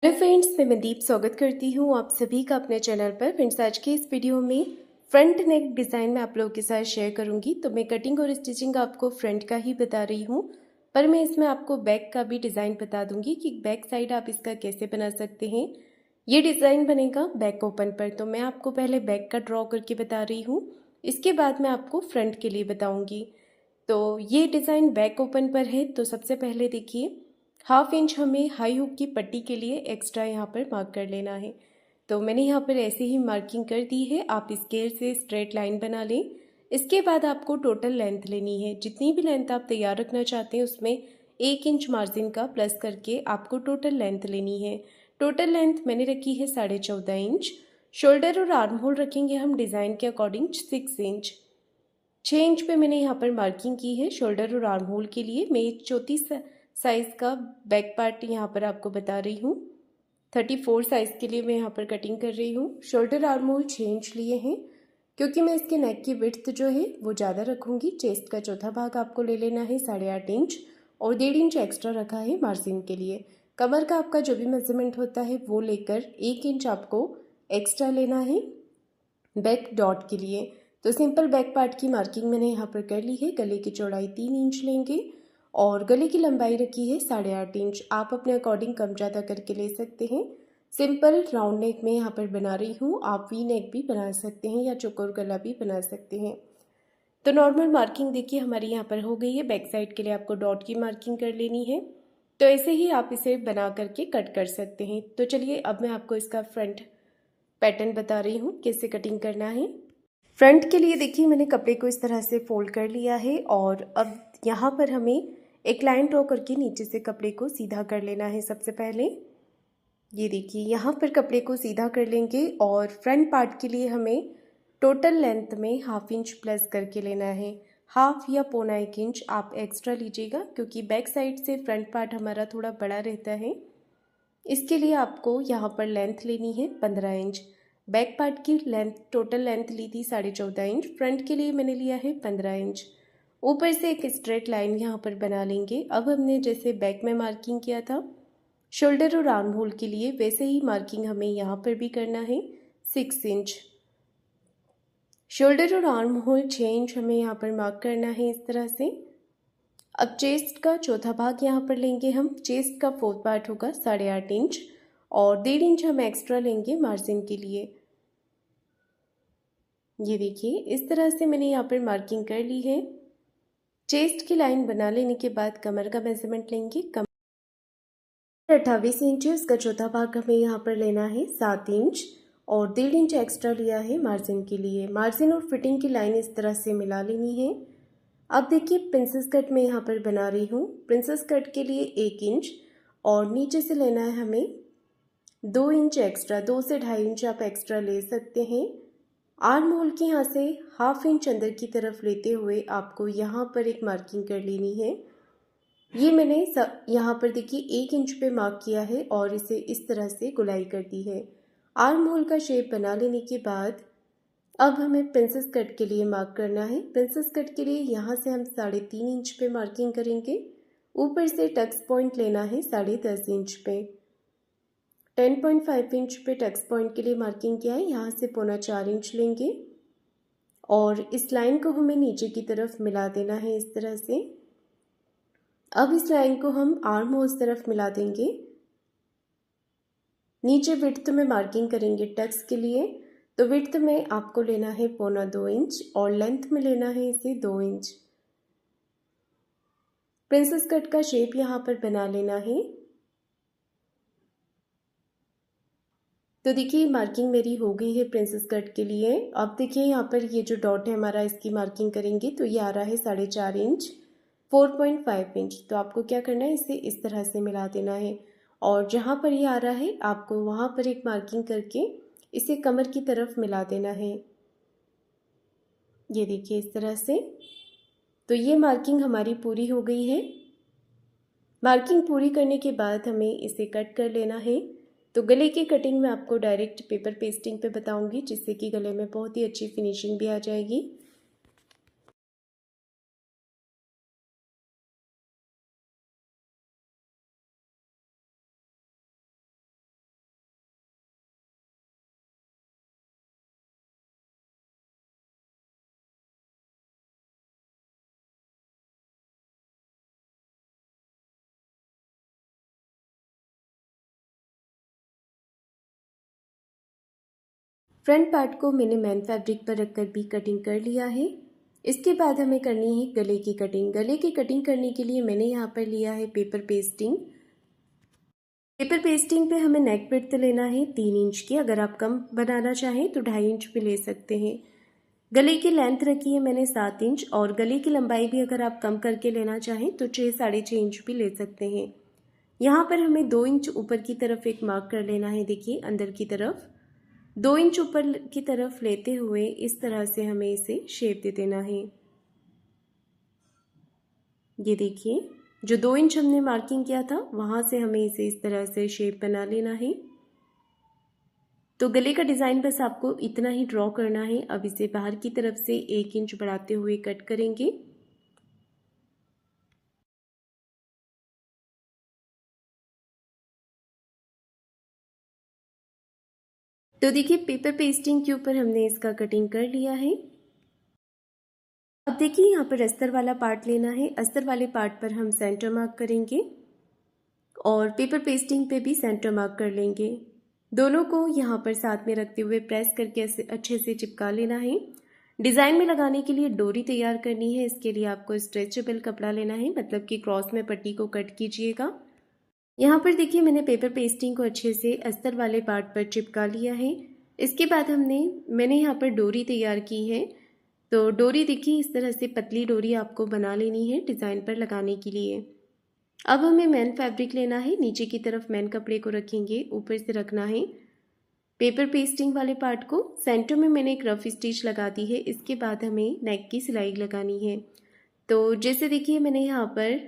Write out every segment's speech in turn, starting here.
Hello friends, मैं मनदीप स्वागत करती हूँ आप सभी का अपने चैनल पर। फ्रेंड्स, आज के इस वीडियो में फ्रंट नेक डिज़ाइन मैं आप लोगों के साथ शेयर करूँगी। तो मैं कटिंग और स्टिचिंग आपको फ्रंट का ही बता रही हूँ, पर मैं इसमें आपको बैक का भी डिज़ाइन बता दूंगी कि बैक साइड आप इसका कैसे बना सकते हैं। ये डिज़ाइन बनेगा बैक ओपन पर, तो मैं आपको पहले बैक का ड्रॉ करके बता रही हूँ, इसके बाद मैं आपको फ्रंट के लिए बताऊँगी। तो ये डिज़ाइन बैक ओपन पर है। तो सबसे पहले देखिए, 1/2 इंच हमें हाई हुक की पट्टी के लिए एक्स्ट्रा यहाँ पर मार्क कर लेना है। तो मैंने यहाँ पर ऐसे ही मार्किंग कर दी है। आप स्केल से स्ट्रेट लाइन बना लें। इसके बाद आपको टोटल लेंथ लेनी है, जितनी भी लेंथ आप तैयार रखना चाहते हैं उसमें 1 इंच मार्जिन का प्लस करके आपको टोटल लेंथ लेनी है। टोटल लेंथ मैंने रखी है 14.5 इंच। शोल्डर और आर्म होल रखेंगे हम डिज़ाइन के अकॉर्डिंग 6 इंच। 6 इंच पे मैंने यहाँ पर मार्किंग की है शोल्डर और आर्म होल के लिए। मैं एक 34 साइज़ का बैक पार्ट यहाँ पर आपको बता रही हूँ। 34 साइज़ के लिए मैं यहाँ पर कटिंग कर रही हूँ। शोल्डर आर्म होल 6 इंच लिए हैं, क्योंकि मैं इसके नेक की विड्थ जो है वो ज़्यादा रखूँगी। चेस्ट का चौथा भाग आपको ले लेना है 8.5 इंच, और 1.5 इंच एक्स्ट्रा रखा है मार्जिन के लिए। कमर का आपका जो भी मेजरमेंट होता है वो लेकर 1 इंच आपको एक्स्ट्रा लेना है बैक डॉट के लिए। तो सिंपल बैक पार्ट की मार्किंग मैंने यहाँ पर कर ली है। गले की चौड़ाई 3 इंच लेंगे और गले की लंबाई रखी है 8.5 इंच। आप अपने अकॉर्डिंग कम ज़्यादा करके ले सकते हैं। सिंपल राउंड नेक में यहाँ पर बना रही हूँ, आप वी नेक भी बना सकते हैं या चौकोर गला भी बना सकते हैं। तो नॉर्मल मार्किंग देखिए हमारी यहाँ पर हो गई है। बैक साइड के लिए आपको डॉट की मार्किंग कर लेनी है। तो ऐसे ही आप इसे बना करके कट कर सकते हैं। तो चलिए अब मैं आपको इसका फ्रंट पैटर्न बता रही हूँ कैसे कटिंग करना है। फ्रंट के लिए देखिए मैंने कपड़े को इस तरह से फोल्ड कर लिया है, और अब यहाँ पर हमें एक लाइन ड्रॉ करके नीचे से कपड़े को सीधा कर लेना है। सबसे पहले ये देखिए यहाँ पर कपड़े को सीधा कर लेंगे, और फ्रंट पार्ट के लिए हमें टोटल लेंथ में 1/2 इंच प्लस करके लेना है। 1/2 या 1.25 इंच आप एक्स्ट्रा लीजिएगा, क्योंकि बैक साइड से फ्रंट पार्ट हमारा थोड़ा बड़ा रहता है। इसके लिए आपको यहाँ पर लेंथ लेनी है 15 इंच। बैक पार्ट की लेंथ टोटल लेंथ ली थी 14.5 इंच, फ्रंट के लिए मैंने लिया है 15 इंच। ऊपर से एक स्ट्रेट लाइन यहाँ पर बना लेंगे। अब हमने जैसे बैक में मार्किंग किया था शोल्डर और आर्म होल के लिए, वैसे ही मार्किंग हमें यहाँ पर भी करना है 6 इंच। शोल्डर और आर्म होल 6 इंच हमें यहाँ पर मार्क करना है इस तरह से। अब चेस्ट का चौथा भाग यहाँ पर लेंगे हम। चेस्ट का 4th पार्ट होगा 8.5 इंच, और 1.5 इंच हम एक्स्ट्रा लेंगे मार्जिन के लिए। ये देखिए इस तरह से मैंने यहाँ पर मार्किंग कर ली है। चेस्ट की लाइन बना लेने के बाद कमर का मेजरमेंट लेंगे। कमर 28 इंच है, उसका चौथा भाग हमें यहाँ पर लेना है 7 इंच, और 1.5 इंच एक्स्ट्रा लिया है मार्जिन के लिए। मार्जिन और फिटिंग की लाइन इस तरह से मिला लेनी है। अब देखिए प्रिंसेस कट में यहाँ पर बना रही हूँ। प्रिंसेस कट के लिए 1 इंच, और नीचे से लेना है हमें 2 इंच एक्स्ट्रा। 2 से 2.5 इंच आप एक्स्ट्रा ले सकते हैं। आर्म होल की यहाँ से 1/2 इंच अंदर की तरफ लेते हुए आपको यहाँ पर एक मार्किंग कर लेनी है। ये मैंने यहाँ पर देखिए 1 इंच पे मार्क किया है, और इसे इस तरह से गुलाई कर दी है। आर्म होल का शेप बना लेने के बाद अब हमें प्रिंसेस कट के लिए मार्क करना है। प्रिंसेस कट के लिए यहाँ से हम 3.5 इंच पे मार्किंग करेंगे। ऊपर से टक्स पॉइंट लेना है 10.5 इंच पे। 10.5 इंच पे टक्स पॉइंट के लिए मार्किंग किया है। यहाँ से 4.25 इंच लेंगे, और इस लाइन को हमें नीचे की तरफ मिला देना है इस तरह से। अब इस लाइन को हम आर्म होल तरफ मिला देंगे। नीचे विड्थ में मार्किंग करेंगे टक्स के लिए। तो विड्थ में आपको लेना है 1.25 इंच, और लेंथ में लेना है इसे 2 इंच। प्रिंसेस कट का शेप यहाँ पर बना लेना है। तो देखिए मार्किंग मेरी हो गई है प्रिंसेस कट के लिए। अब देखिए यहाँ पर ये जो डॉट है हमारा, इसकी मार्किंग करेंगे। तो ये आ रहा है 4.5 इंच, 4.5 इंच। तो आपको क्या करना है, इसे इस तरह से मिला देना है, और जहाँ पर ये आ रहा है आपको वहाँ पर एक मार्किंग करके इसे कमर की तरफ मिला देना है। ये देखिए इस तरह से। तो ये मार्किंग हमारी पूरी हो गई है। मार्किंग पूरी करने के बाद हमें इसे कट कर लेना है। तो गले की कटिंग में आपको डायरेक्ट पेपर पेस्टिंग पे बताऊंगी, जिससे कि गले में बहुत ही अच्छी फिनिशिंग भी आ जाएगी। फ्रंट पार्ट को मैंने मेन फैब्रिक पर रखकर भी कटिंग कर लिया है। इसके बाद हमें करनी है गले की कटिंग। गले की कटिंग करने के लिए मैंने यहाँ पर लिया है पेपर पेस्टिंग। पेपर पेस्टिंग पे हमें नेक विड्थ लेना है 3 इंच की। अगर आप कम बनाना चाहें तो 2.5 इंच भी ले सकते हैं। गले की लेंथ रखी है मैंने 7 इंच और गले की लंबाई भी अगर आप कम करके लेना चाहें तो 6-6.5 इंच भी ले सकते हैं। यहाँ पर हमें 2 इंच ऊपर की तरफ एक मार्क कर लेना है। देखिए अंदर की तरफ 2 इंच ऊपर की तरफ लेते हुए इस तरह से हमें इसे शेप दे देना है। ये देखिए जो 2 इंच हमने मार्किंग किया था वहाँ से हमें इसे इस तरह से शेप बना लेना है। तो गले का डिज़ाइन बस आपको इतना ही ड्रॉ करना है। अब इसे बाहर की तरफ से 1 इंच बढ़ाते हुए कट करेंगे। तो देखिए पेपर पेस्टिंग के ऊपर हमने इसका कटिंग कर लिया है। अब देखिए यहाँ पर अस्तर वाला पार्ट लेना है। अस्तर वाले पार्ट पर हम सेंटर मार्क करेंगे और पेपर पेस्टिंग पे भी सेंटर मार्क कर लेंगे। दोनों को यहाँ पर साथ में रखते हुए प्रेस करके अच्छे से चिपका लेना है। डिज़ाइन में लगाने के लिए डोरी तैयार करनी है। इसके लिए आपको स्ट्रेचेबल कपड़ा लेना है, मतलब कि क्रॉस में पट्टी को कट कीजिएगा। यहाँ पर देखिए मैंने पेपर पेस्टिंग को अच्छे से अस्तर वाले पार्ट पर चिपका लिया है। इसके बाद मैंने यहाँ पर डोरी तैयार की है। तो डोरी देखिए इस तरह से पतली डोरी आपको बना लेनी है डिज़ाइन पर लगाने के लिए। अब हमें मेन फैब्रिक लेना है। नीचे की तरफ मेन कपड़े को रखेंगे, ऊपर से रखना है पेपर पेस्टिंग वाले पार्ट को। सेंटर में मैंने एक रफ स्टिच लगा दी है। इसके बाद हमें नेक की सिलाई लगानी है। तो जैसे देखिए मैंने यहाँ पर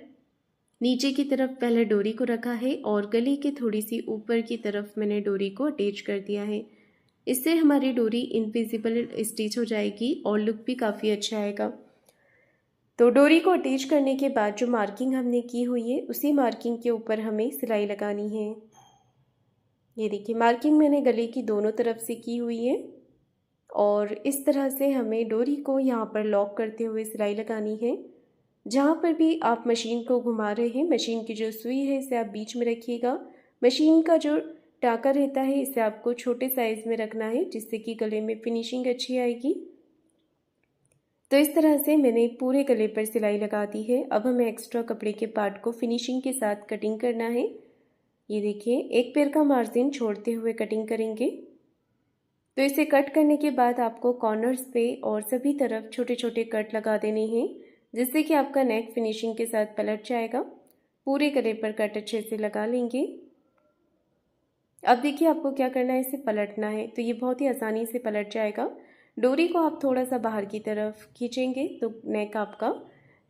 नीचे की तरफ पहले डोरी को रखा है और गले के थोड़ी सी ऊपर की तरफ मैंने डोरी को अटैच कर दिया है। इससे हमारी डोरी इनविजिबल स्टिच हो जाएगी और लुक भी काफ़ी अच्छा आएगा। तो डोरी को अटैच करने के बाद जो मार्किंग हमने की हुई है उसी मार्किंग के ऊपर हमें सिलाई लगानी है। ये देखिए मार्किंग मैंने गले की दोनों तरफ से की हुई है और इस तरह से हमें डोरी को यहाँ पर लॉक करते हुए सिलाई लगानी है। जहाँ पर भी आप मशीन को घुमा रहे हैं, मशीन की जो सुई है इसे आप बीच में रखिएगा। मशीन का जो टाँका रहता है इसे आपको छोटे साइज़ में रखना है, जिससे कि गले में फिनिशिंग अच्छी आएगी। तो इस तरह से मैंने पूरे गले पर सिलाई लगा दी है। अब हमें एक्स्ट्रा कपड़े के पार्ट को फिनिशिंग के साथ कटिंग करना है। ये देखिए एक पैर का मार्जिन छोड़ते हुए कटिंग करेंगे। तो इसे कट करने के बाद आपको कॉर्नर्स पे और सभी तरफ छोटे छोटे कट लगा देने हैं, जिससे कि आपका नेक फिनिशिंग के साथ पलट जाएगा। पूरे गले पर कट अच्छे से लगा लेंगे। अब देखिए आपको क्या करना है, इसे पलटना है। तो ये बहुत ही आसानी से पलट जाएगा। डोरी को आप थोड़ा सा बाहर की तरफ खींचेंगे तो नेक आपका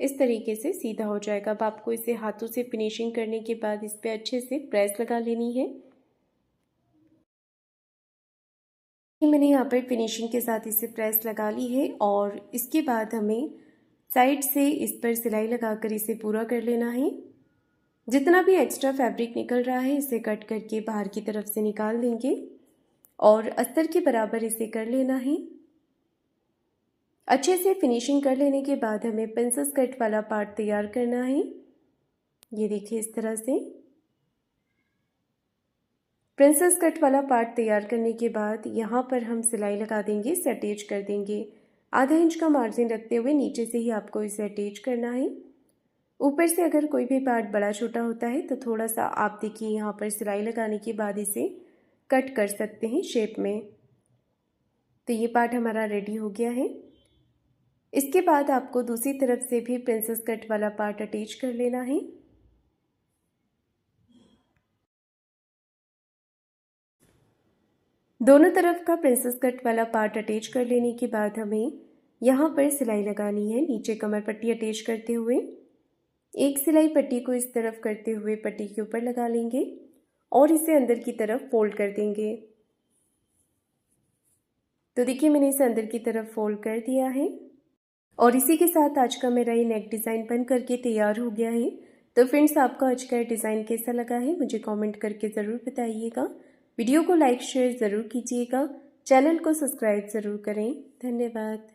इस तरीके से सीधा हो जाएगा। अब आपको इसे हाथों से फिनिशिंग करने के बाद इस पर अच्छे से प्रेस लगा लेनी है। मैंने यहाँ पर फिनिशिंग के साथ इसे प्रेस लगा ली है और इसके बाद हमें साइड से इस पर सिलाई लगाकर इसे पूरा कर लेना है। जितना भी एक्स्ट्रा फैब्रिक निकल रहा है इसे कट करके बाहर की तरफ से निकाल देंगे और अस्तर के बराबर इसे कर लेना है। अच्छे से फिनिशिंग कर लेने के बाद हमें प्रिंसेस कट वाला पार्ट तैयार करना है। ये देखिए इस तरह से प्रिंसेस कट वाला पार्ट तैयार करने के बाद यहाँ पर हम सिलाई लगा देंगे, इसे अटैच कर देंगे। आधा इंच का मार्जिन रखते हुए नीचे से ही आपको इसे अटैच करना है। ऊपर से अगर कोई भी पार्ट बड़ा छोटा होता है तो थोड़ा सा आप देखिए यहाँ पर सिलाई लगाने के बाद इसे कट कर सकते हैं शेप में। तो ये पार्ट हमारा रेडी हो गया है। इसके बाद आपको दूसरी तरफ से भी प्रिंसेस कट वाला पार्ट अटैच कर लेना है। दोनों तरफ का प्रिंसेस कट वाला पार्ट अटैच कर लेने के बाद हमें यहाँ पर सिलाई लगानी है। नीचे कमर पट्टी अटैच करते हुए एक सिलाई पट्टी को इस तरफ करते हुए पट्टी के ऊपर लगा लेंगे और इसे अंदर की तरफ फोल्ड कर देंगे। तो देखिए मैंने इसे अंदर की तरफ फोल्ड कर दिया है और इसी के साथ आज का मेरा ये नेक डिज़ाइन बन करके तैयार हो गया है। तो फ्रेंड्स आपका आज का डिज़ाइन कैसा लगा है मुझे कमेंट करके ज़रूर बताइएगा। वीडियो को लाइक शेयर ज़रूर कीजिएगा। चैनल को सब्सक्राइब ज़रूर करें। धन्यवाद।